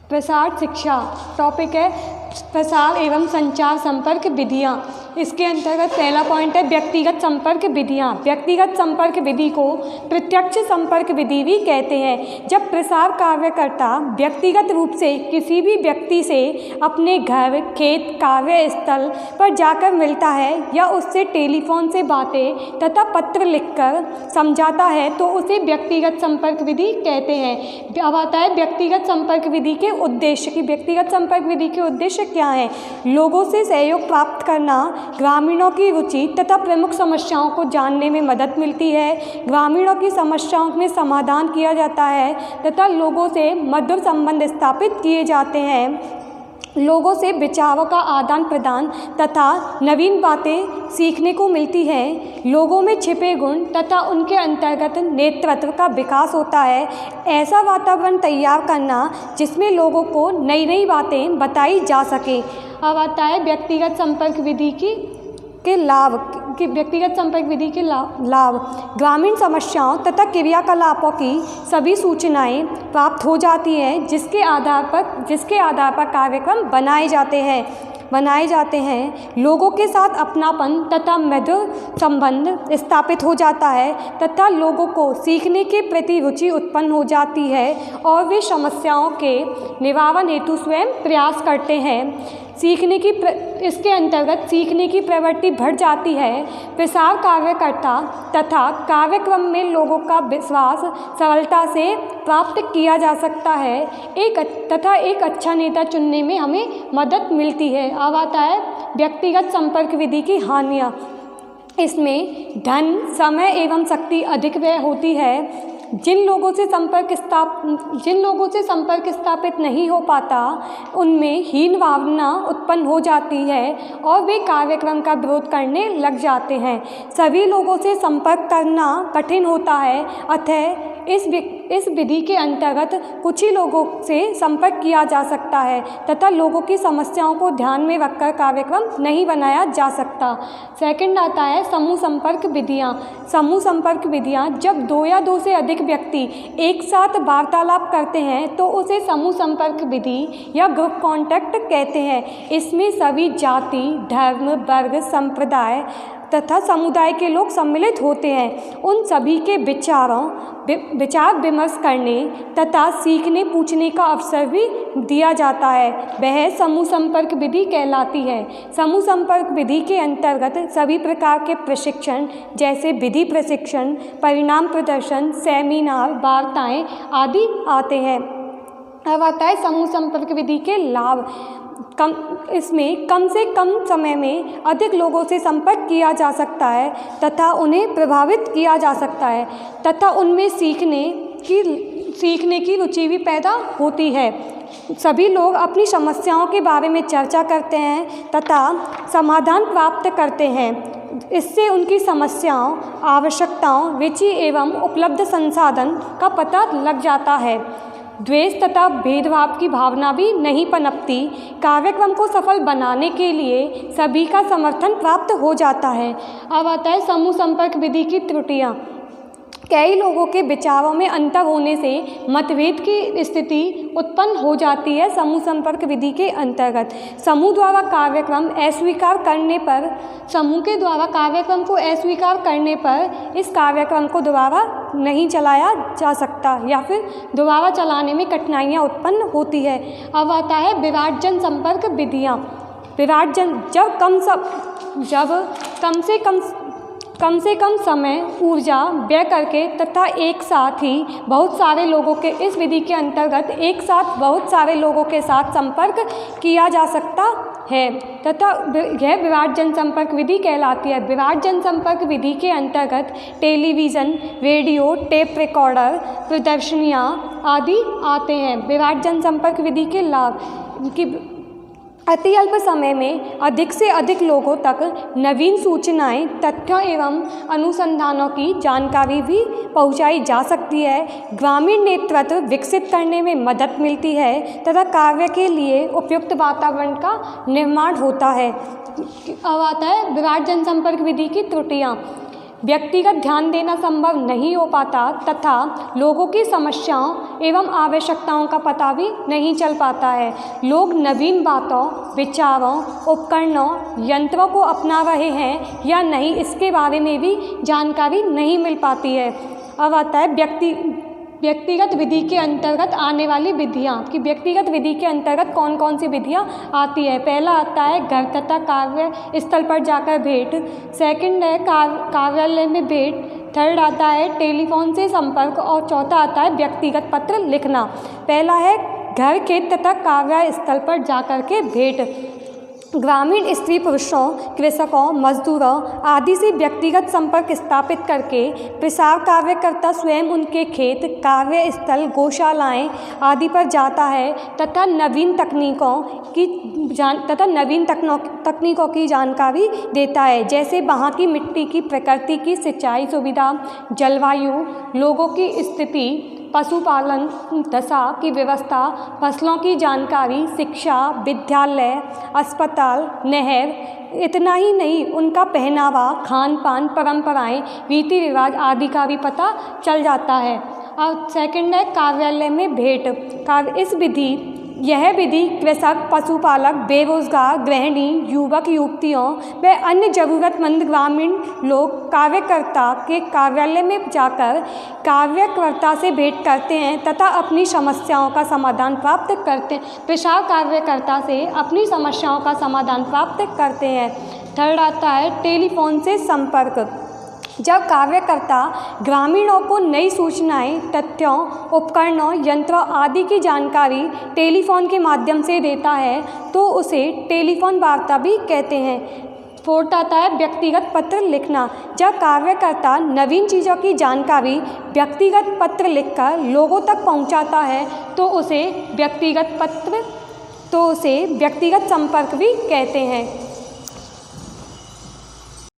प्रसार शिक्षा टॉपिक है प्रसार एवं संचार संपर्क विधियाँ। इसके अंतर्गत पहला पॉइंट है व्यक्तिगत संपर्क विधियाँ। व्यक्तिगत संपर्क विधि को प्रत्यक्ष संपर्क विधि भी कहते हैं। जब प्रसार कार्यकर्ता व्यक्तिगत रूप से किसी भी व्यक्ति से अपने घर, खेत, कार्यस्थल पर जाकर मिलता है या उससे टेलीफोन से बातें तथा पत्र लिखकर समझाता है तो उसे व्यक्तिगत संपर्क विधि कहते हैं। अब आता है व्यक्तिगत संपर्क विधि के उद्देश्य की। व्यक्तिगत संपर्क विधि के उद्देश्य क्या है? लोगों से सहयोग प्राप्त करना, ग्रामीणों की रुचि तथा प्रमुख समस्याओं को जानने में मदद मिलती है, ग्रामीणों की समस्याओं में समाधान किया जाता है तथा लोगों से मधुर संबंध स्थापित किए जाते हैं, लोगों से विचारों का आदान प्रदान तथा नवीन बातें सीखने को मिलती हैं, लोगों में छिपे गुण तथा उनके अंतर्गत नेतृत्व का विकास होता है। ऐसा वातावरण तैयार करना जिसमें लोगों को नई नई बातें बताई जा सके। अब आता है व्यक्तिगत संपर्क विधि के लाभ कि व्यक्तिगत संपर्क विधि के लाभ ग्रामीण समस्याओं तथा क्रियाकलापों की सभी सूचनाएं प्राप्त हो जाती हैं, जिसके आधार पर कार्यक्रम बनाए जाते हैं। लोगों के साथ अपनापन तथा मधुर संबंध स्थापित हो जाता है तथा लोगों को सीखने के प्रति रुचि उत्पन्न हो जाती है और वे समस्याओं के निवारण हेतु स्वयं प्रयास करते हैं। इसके अंतर्गत सीखने की प्रवृत्ति बढ़ जाती है। प्रसार कार्यकर्ता तथा कार्यक्रम में लोगों का विश्वास सरलता से प्राप्त किया जा सकता है एक अच्छा नेता चुनने में हमें मदद मिलती है। अब आता है व्यक्तिगत संपर्क विधि की हानियाँ। इसमें धन, समय एवं शक्ति अधिक व्यय होती है। जिन लोगों से संपर्क स्थापित नहीं हो पाता उनमें हीन भावना उत्पन्न हो जाती है और वे कार्यक्रम का विरोध करने लग जाते हैं। सभी लोगों से संपर्क करना कठिन होता है, अतः इस विधि के अंतर्गत कुछ ही लोगों से संपर्क किया जा सकता है तथा लोगों की समस्याओं को ध्यान में रखकर कार्यक्रम नहीं बनाया जा सकता। सेकंड आता है समूह संपर्क विधियाँ। समूह संपर्क विधियाँ जब दो या दो से अधिक व्यक्ति एक साथ वार्तालाप करते हैं तो उसे समूह संपर्क विधि या ग्रुप कॉन्टैक्ट कहते हैं। इसमें सभी जाति, धर्म, वर्ग, संप्रदाय तथा समुदाय के लोग सम्मिलित होते हैं। उन सभी के विचार विमर्श करने तथा सीखने पूछने का अवसर भी दिया जाता है। वह समूह संपर्क विधि कहलाती है। समूह संपर्क विधि के अंतर्गत सभी प्रकार के प्रशिक्षण जैसे विधि प्रशिक्षण, परिणाम प्रदर्शन, सेमिनार, वार्ताएं आदि आते हैं। अब आता है समूह संपर्क विधि के लाभ। इसमें कम से कम समय में अधिक लोगों से संपर्क किया जा सकता है तथा उन्हें प्रभावित किया जा सकता है तथा उनमें सीखने की रुचि भी पैदा होती है। सभी लोग अपनी समस्याओं के बारे में चर्चा करते हैं तथा समाधान प्राप्त करते हैं। इससे उनकी समस्याओं, आवश्यकताओं, रुचि एवं उपलब्ध संसाधन का पता लग जाता है। द्वेष तथा भेदभाव की भावना भी नहीं पनपती। कार्यक्रम को सफल बनाने के लिए सभी का समर्थन प्राप्त हो जाता है। अब आता है समूह संपर्क विधि की त्रुटियाँ। कई लोगों के विचारों में अंतर होने से मतभेद की स्थिति उत्पन्न हो जाती है। समूह संपर्क विधि के अंतर्गत समूह के द्वारा कार्यक्रम को अस्वीकार करने पर इस कार्यक्रम को दोबारा नहीं चलाया जा सकता या फिर दोबारा चलाने में कठिनाइयाँ उत्पन्न होती है। अब आता है विराट जन संपर्क विधियाँ। विराट जन जब कम से कम समय, ऊर्जा व्यय करके तथा एक साथ ही बहुत सारे लोगों के इस विधि के अंतर्गत एक साथ बहुत सारे लोगों के साथ संपर्क किया जा सकता है तथा यह विराट जनसंपर्क विधि कहलाती है। विराट जनसंपर्क विधि के अंतर्गत टेलीविज़न, रेडियो, टेप रिकॉर्डर, प्रदर्शनियाँ आदि आते हैं। विराट जनसंपर्क विधि के लाभ कि अति अल्प समय में अधिक से अधिक लोगों तक नवीन सूचनाएं, तथ्यों एवं अनुसंधानों की जानकारी भी पहुंचाई जा सकती है। ग्रामीण नेतृत्व विकसित करने में मदद मिलती है तथा कार्य के लिए उपयुक्त वातावरण का निर्माण होता है। अब आता है विराट जनसंपर्क विधि की त्रुटियाँ। व्यक्तिगत ध्यान देना संभव नहीं हो पाता तथा लोगों की समस्याओं एवं आवश्यकताओं का पता भी नहीं चल पाता है। लोग नवीन बातों, विचारों, उपकरणों, यंत्रों को अपना रहे हैं या नहीं, इसके बारे में भी जानकारी नहीं मिल पाती है। अब आता है व्यक्तिगत विधि के अंतर्गत आने वाली विधियाँ कि व्यक्तिगत विधि के अंतर्गत कौन कौन सी विधियाँ आती है। पहला आता है घर तथा कार्य स्थल पर जाकर भेंट। सेकंड है कार्यालय में भेंट। थर्ड आता है टेलीफोन से संपर्क और चौथा आता है व्यक्तिगत पत्र लिखना। पहला है घर, खेत तथा कार्यस्थल पर जाकर के भेंट। ग्रामीण स्त्री पुरुषों, कृषकों, मजदूरों आदि से व्यक्तिगत संपर्क स्थापित करके प्रसार कार्यकर्ता स्वयं उनके खेत, कार्यस्थल, गौशालाएं आदि पर जाता है तथा नवीन तकनीकों की जानकारी देता है, जैसे वहाँ की मिट्टी की, प्रकृति की, सिंचाई सुविधा, जलवायु, लोगों की स्थिति, पशुपालन, दशा की व्यवस्था, फसलों की जानकारी, शिक्षा, विद्यालय, अस्पताल, नहर। इतना ही नहीं, उनका पहनावा, खान पान, परंपराएं, रीति रिवाज आदि का भी पता चल जाता है। और सेकंड है कार्यालय में भेंट। यह विधि कृषक, पशुपालक, बेरोजगार, गृहिणी, युवक युवतियों व अन्य ज़रूरतमंद ग्रामीण लोग कार्यकर्ता के कार्यालय में जाकर कार्यकर्ता से भेंट करते हैं तथा अपनी समस्याओं का समाधान प्राप्त करते हैं। प्रसार कार्यकर्ता से अपनी समस्याओं का समाधान प्राप्त करते हैं। थर्ड आता है टेलीफोन से संपर्क। जब कार्यकर्ता ग्रामीणों को नई सूचनाएं, तथ्यों, उपकरणों, यंत्रों आदि की जानकारी टेलीफोन के माध्यम से देता है तो उसे टेलीफोन वार्ता भी कहते हैं। फोर्थ आता है व्यक्तिगत पत्र लिखना। जब कार्यकर्ता नवीन चीज़ों की जानकारी व्यक्तिगत पत्र लिखकर लोगों तक पहुंचाता है तो उसे व्यक्तिगत संपर्क भी कहते हैं।